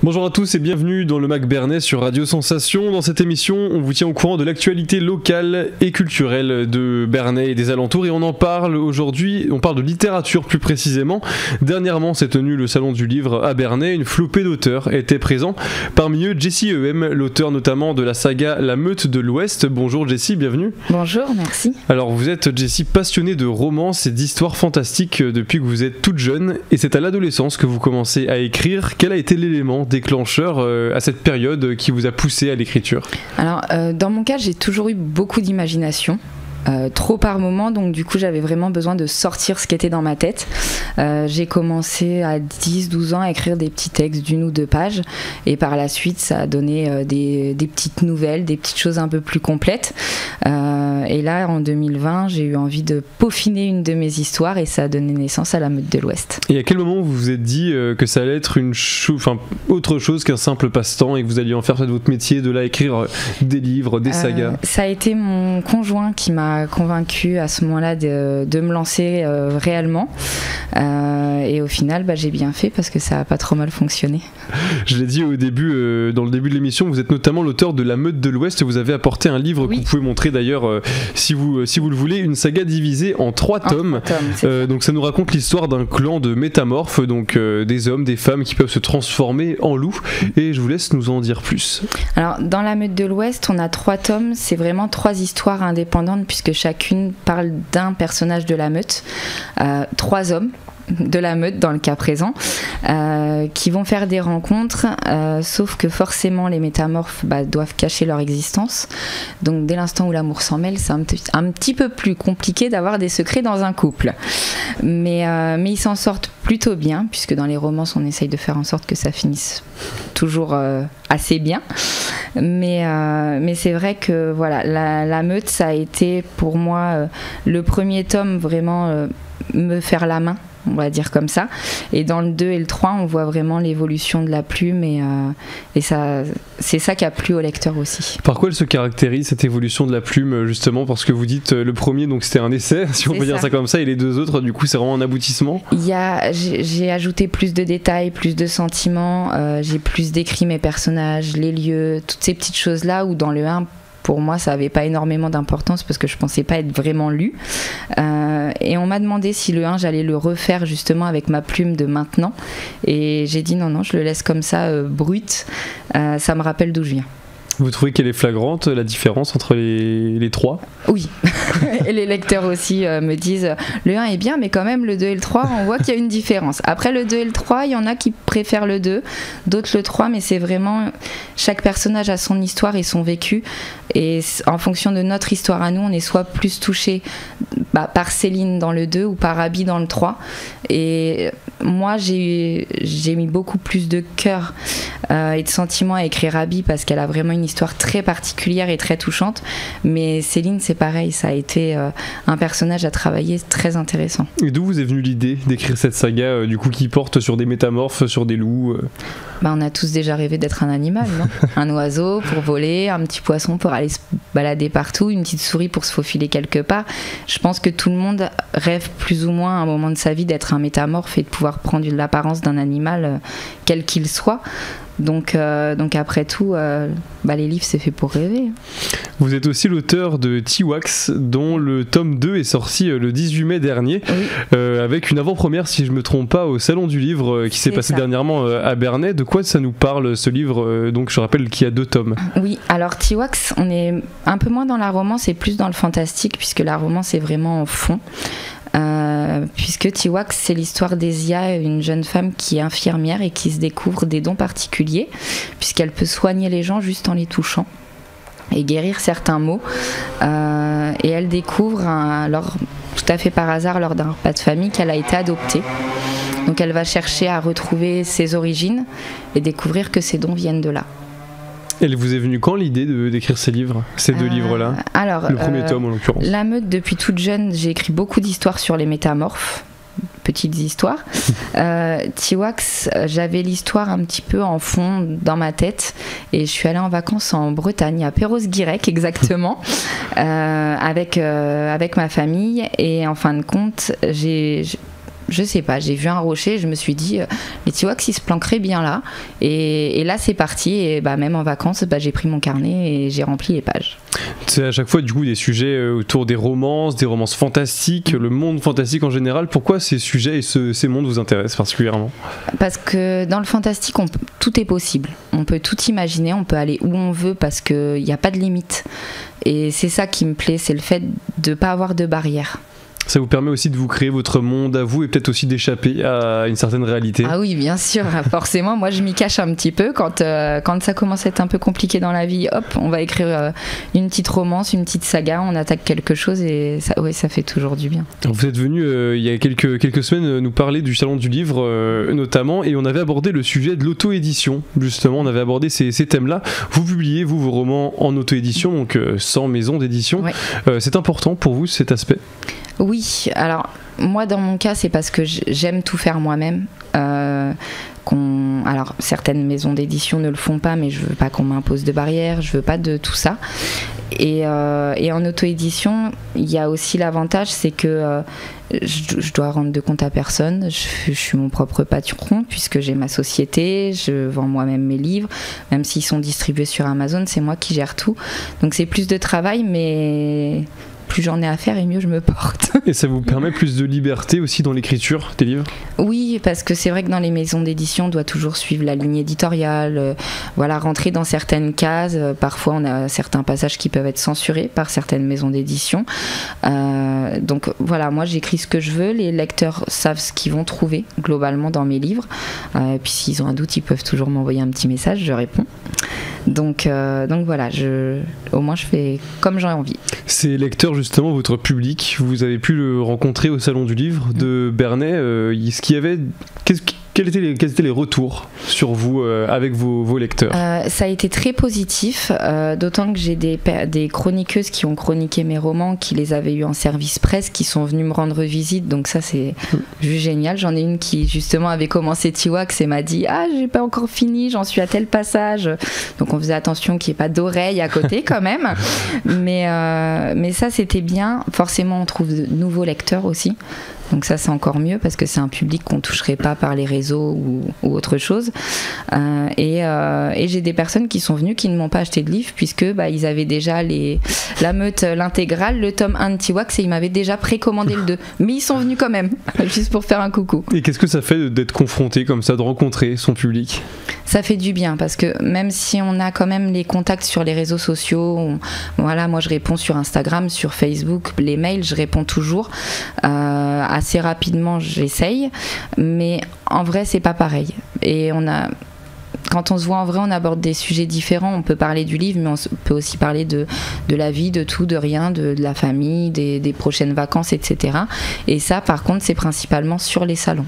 Bonjour à tous et bienvenue dans le Mac Bernay sur Radio Sensation. Dans cette émission, on vous tient au courant de l'actualité locale et culturelle de Bernay et des alentours, et on en parle aujourd'hui, on parle de littérature plus précisément. Dernièrement s'est tenu le salon du livre à Bernay, une flopée d'auteurs étaient présents. Parmi eux, Jessie EM, l'auteur notamment de la saga La Meute de l'Ouest. Bonjour Jessie, bienvenue. Bonjour, merci. Alors vous êtes Jessie passionnée de romance et d'histoires fantastiques depuis que vous êtes toute jeune, et c'est à l'adolescence que vous commencez à écrire. Quel a été l'élément déclencheur à cette période qui vous a poussé à l'écriture? Alors, dans mon cas, j'ai toujours eu beaucoup d'imagination. Trop par moment, donc du coup j'avais vraiment besoin de sortir ce qui était dans ma tête. J'ai commencé à 10-12 ans à écrire des petits textes d'une ou deux pages, et par la suite ça a donné des petites nouvelles, des petites choses un peu plus complètes, et là en 2020 j'ai eu envie de peaufiner une de mes histoires et ça a donné naissance à La Meute de l'Ouest. Et à quel moment vous vous êtes dit que ça allait être autre chose qu'un simple passe-temps et que vous alliez en faire votre métier, de là écrire des livres, des sagas? Ça a été mon conjoint qui m'a convaincue à ce moment-là de me lancer réellement, et au final j'ai bien fait parce que ça a pas trop mal fonctionné. Je l'ai dit au début, dans le début de l'émission, vous êtes notamment l'auteur de La Meute de l'Ouest. Vous avez apporté un livre que vous pouvez montrer d'ailleurs si vous le voulez, une saga divisée en 3 tomes. Donc ça nous raconte l'histoire d'un clan de métamorphes, donc des hommes, des femmes qui peuvent se transformer en loups, et je vous laisse nous en dire plus. Alors dans La Meute de l'Ouest, on a 3 tomes, c'est vraiment 3 histoires indépendantes puisque chacune parle d'un personnage de la meute, 3 hommes de la meute dans le cas présent, qui vont faire des rencontres, sauf que forcément les métamorphes doivent cacher leur existence, donc dès l'instant où l'amour s'en mêle, c'est un petit peu plus compliqué d'avoir des secrets dans un couple, mais ils s'en sortent plutôt bien, puisque dans les romances on essaye de faire en sorte que ça finisse toujours assez bien, mais c'est vrai que voilà, la meute, ça a été pour moi le premier tome vraiment me faire la main, on va dire comme ça, et dans le 2 et le 3 on voit vraiment l'évolution de la plume, et ça, c'est ça qui a plu au lecteur aussi. Par quoi elle se caractérise cette évolution de la plume, justement, parce que vous dites le premier donc c'était un essai, si on peut dire ça comme ça, et les 2 autres du coup c'est vraiment un aboutissement? J'ai ajouté plus de détails, plus de sentiments, j'ai plus décrit mes personnages, les lieux, toutes ces petites choses là où dans le 1 pour moi ça n'avait pas énormément d'importance parce que je pensais pas être vraiment lu, et on m'a demandé si le 1 j'allais le refaire justement avec ma plume de maintenant, et j'ai dit non, je le laisse comme ça, brut, ça me rappelle d'où je viens. Vous trouvez qu'elle est flagrante, la différence entre les 3? Oui, et les lecteurs aussi me disent le 1 est bien, mais quand même le 2 et le 3 on voit qu'il y a une différence. Après le 2 et le 3, il y en a qui préfèrent le 2, d'autres le 3, mais c'est vraiment chaque personnage a son histoire et son vécu, et en fonction de notre histoire à nous, on est soit plus touché par Céline dans le 2 ou par Abby dans le 3, et moi j'ai mis beaucoup plus de cœur et de sentiments à écrire Abby parce qu'elle a vraiment une histoire très particulière et très touchante, mais Céline c'est pareil, ça a été un personnage à travailler très intéressant. Et d'où vous est venue l'idée d'écrire cette saga du coup qui porte sur des métamorphes, sur des loups? On a tous déjà rêvé d'être un animal, non? Un oiseau pour voler, un petit poisson pour aller se balader partout, une petite souris pour se faufiler quelque part. Je pense que tout le monde rêve plus ou moins à un moment de sa vie d'être un métamorphe et de pouvoir prendre l'apparence d'un animal quel qu'il soit. Donc après tout, les livres c'est fait pour rêver. Vous êtes aussi l'auteur de T-Wax, dont le tome 2 est sorti le 18 mai dernier, oui. Avec une avant-première, si je ne me trompe pas, au Salon du Livre qui s'est passé dernièrement à Bernay. De quoi ça nous parle ce livre? Donc je rappelle qu'il y a 2 tomes. Oui, alors T-Wax, on est un peu moins dans la romance et plus dans le fantastique, puisque la romance est vraiment en fond. Puisque T-Wax, c'est l'histoire d'Ezia, une jeune femme qui est infirmière et qui se découvre des dons particuliers, puisqu'elle peut soigner les gens juste en les touchant et guérir certains maux, et elle découvre tout à fait par hasard lors d'un repas de famille qu'elle a été adoptée, donc elle va chercher à retrouver ses origines et découvrir que ses dons viennent de là. Elle vous est venue quand l'idée d'écrire ces livres, ces 2 livres-là? Alors, le premier tome en l'occurrence. La Meute, depuis toute jeune, j'ai écrit beaucoup d'histoires sur les métamorphes, petites histoires. T-Wax, j'avais l'histoire un petit peu en fond dans ma tête, et je suis allée en vacances en Bretagne, à Perros-Guirec exactement, avec ma famille, et en fin de compte, Je sais pas, j'ai vu un rocher, je me suis dit les Tiwaks ils se planqueraient bien là, et là c'est parti, et même en vacances j'ai pris mon carnet et j'ai rempli les pages. C'est à chaque fois du coup des sujets autour des romances fantastiques, le monde fantastique en général. Pourquoi ces sujets et ces mondes vous intéressent particulièrement? Parce que dans le fantastique tout est possible, on peut tout imaginer, on peut aller où on veut parce qu'il n'y a pas de limite, et c'est ça qui me plaît, c'est le fait de ne pas avoir de barrières. Ça vous permet aussi de vous créer votre monde à vous et peut-être aussi d'échapper à une certaine réalité. Ah oui, bien sûr, forcément. Moi, je m'y cache un petit peu quand ça commence à être un peu compliqué dans la vie. Hop, on va écrire une petite romance, une petite saga, on attaque quelque chose et ça fait toujours du bien. Alors vous êtes venu il y a quelques semaines nous parler du Salon du Livre notamment, et on avait abordé le sujet de l'auto-édition. Justement, on avait abordé ces thèmes-là. Vous publiez, vos romans en auto-édition, donc sans maison d'édition. Ouais. C'est important pour vous cet aspect ? Oui, alors moi dans mon cas c'est parce que j'aime tout faire moi-même. Alors certaines maisons d'édition ne le font pas, mais je veux pas qu'on m'impose de barrières, je veux pas de tout ça. Et en auto-édition, il y a aussi l'avantage, c'est que je dois rendre de compte à personne. Je suis mon propre patron puisque j'ai ma société, je vends moi-même mes livres, même s'ils sont distribués sur Amazon, c'est moi qui gère tout. Donc c'est plus de travail, mais plus j'en ai à faire et mieux je me porte. Et ça vous permet plus de liberté aussi dans l'écriture des livres ? Oui, parce que c'est vrai que dans les maisons d'édition, on doit toujours suivre la ligne éditoriale, rentrer dans certaines cases. Parfois, on a certains passages qui peuvent être censurés par certaines maisons d'édition. Donc voilà, moi j'écris ce que je veux, les lecteurs savent ce qu'ils vont trouver globalement dans mes livres. Puis s'ils ont un doute, ils peuvent toujours m'envoyer un petit message, je réponds. Donc voilà, au moins je fais comme j'ai envie. Ces lecteurs, justement, votre public, vous avez pu le rencontrer au Salon du Livre de Bernay. Quels étaient les retours sur vous avec vos lecteurs ? Ça a été très positif, d'autant que j'ai des chroniqueuses qui ont chroniqué mes romans, qui les avaient eu en service presse, qui sont venues me rendre visite, donc ça c'est juste génial. J'en ai une qui justement avait commencé Tiwaks et m'a dit « Ah, j'ai pas encore fini, j'en suis à tel passage ». Donc on faisait attention qu'il n'y ait pas d'oreilles à côté quand même, mais ça c'était bien. Forcément on trouve de nouveaux lecteurs aussi. Donc ça c'est encore mieux parce que c'est un public qu'on ne toucherait pas par les réseaux ou autre chose. Et j'ai des personnes qui sont venues qui ne m'ont pas acheté de livre puisque ils avaient déjà la meute, l'intégrale, le tome 1 de Tiwaks, et ils m'avaient déjà précommandé le 2. Mais ils sont venus quand même, juste pour faire un coucou. Et qu'est-ce que ça fait d'être confronté comme ça, de rencontrer son public ? Ça fait du bien parce que même si on a quand même les contacts sur les réseaux sociaux, moi je réponds sur Instagram, sur Facebook, les mails, je réponds toujours. Assez rapidement, j'essaye, mais en vrai, c'est pas pareil. Et quand on se voit en vrai, on aborde des sujets différents. On peut parler du livre, mais on peut aussi parler de la vie, de tout, de rien, de la famille, des prochaines vacances, etc. Et ça, par contre, c'est principalement sur les salons.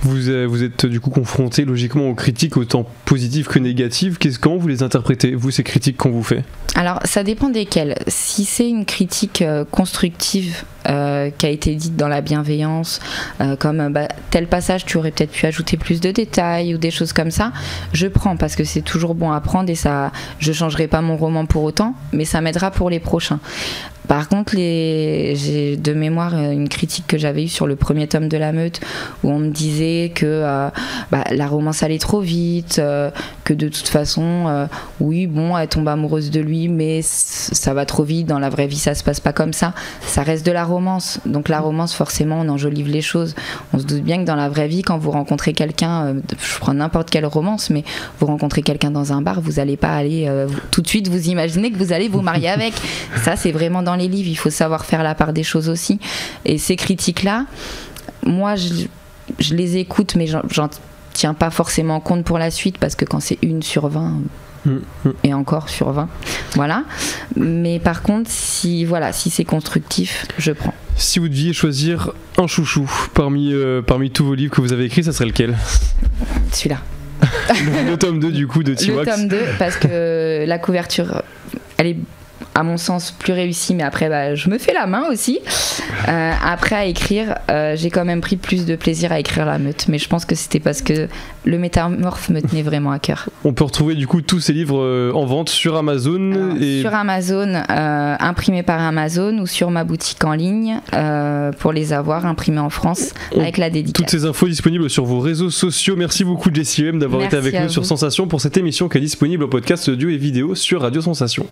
Vous êtes du coup confronté logiquement aux critiques autant positives que négatives. Comment vous les interprétez, vous, ces critiques qu'on vous fait ? Alors, ça dépend desquelles. Si c'est une critique constructive qui a été dite dans la bienveillance, comme tel passage tu aurais peut-être pu ajouter plus de détails ou des choses comme ça, je prends parce que c'est toujours bon à prendre et ça, je changerai pas mon roman pour autant, mais ça m'aidera pour les prochains. Par contre, j'ai de mémoire une critique que j'avais eue sur le premier tome de La Meute où on me disait que la romance allait trop vite, que de toute façon, oui, bon, elle tombe amoureuse de lui, mais ça va trop vite, dans la vraie vie ça se passe pas comme ça. Ça reste de la romance, donc la romance forcément on enjolive les choses. On se doute bien que dans la vraie vie, quand vous rencontrez quelqu'un, je prends n'importe quelle romance, mais vous rencontrez quelqu'un dans un bar, vous n'allez pas aller tout de suite vous imaginer que vous allez vous marier avec. Ça c'est vraiment dans les livres, il faut savoir faire la part des choses aussi. Et ces critiques-là, moi je les écoute, mais j'en tiens pas forcément compte pour la suite, parce que quand c'est 1 sur 20, et encore sur 20, voilà. Mais par contre, si c'est constructif, je prends. Si vous deviez choisir un chouchou parmi tous vos livres que vous avez écrits, ça serait lequel ? Celui-là. Le tome 2 du coup de Tiwaks. Le tome 2, parce que la couverture, elle est à mon sens plus réussi, mais après je me fais la main aussi. Après à écrire, j'ai quand même pris plus de plaisir à écrire La Meute, mais je pense que c'était parce que le Métamorphe me tenait vraiment à cœur. On peut retrouver du coup tous ces livres en vente sur Amazon. Alors, sur Amazon, imprimés par Amazon, ou sur ma boutique en ligne pour les avoir imprimés en France avec la dédicace. Toutes ces infos disponibles sur vos réseaux sociaux. Merci beaucoup Jessie d'avoir été avec nous sur Sensation pour cette émission qui est disponible au podcast audio et vidéo sur Radio Sensation.